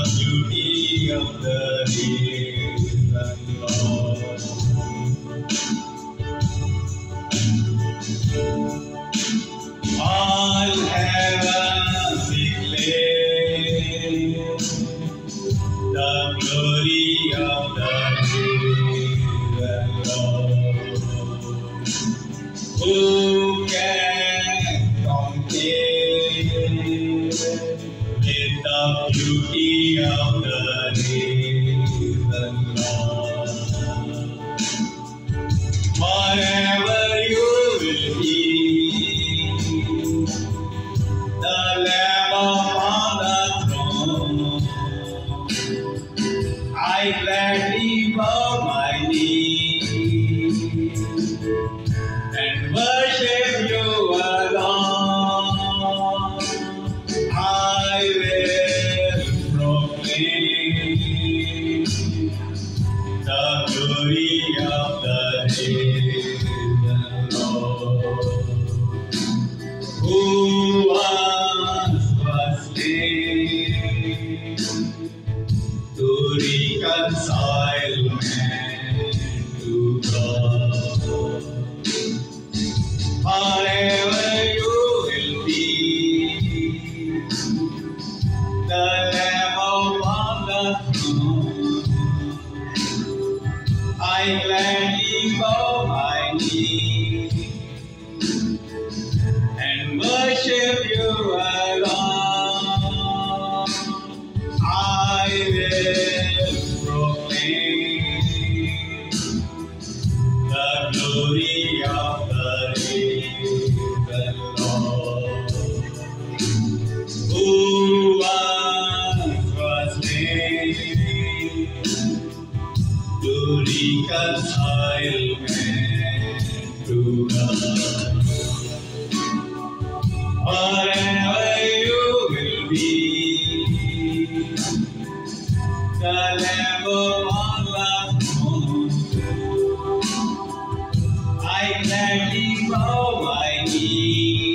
beauty of the risen Lord. All heaven declare the glory of the risen Lord. Who can compare with the beauty of the risen Lord? Forever you will be the Lamb upon the throne. I gladly bow my knee and worship you alone. I will proclaim the glory of the risen Lord, who once was slain to reconcile man to God. Forever you will be the Lamb upon the throne. I gladly bow my knee and worship you alone. I will proclaim the glory of the risen Lord, who once was slain to reconcile man to God. Forever you will be the Lamb upon the throne. I gladly bow my knee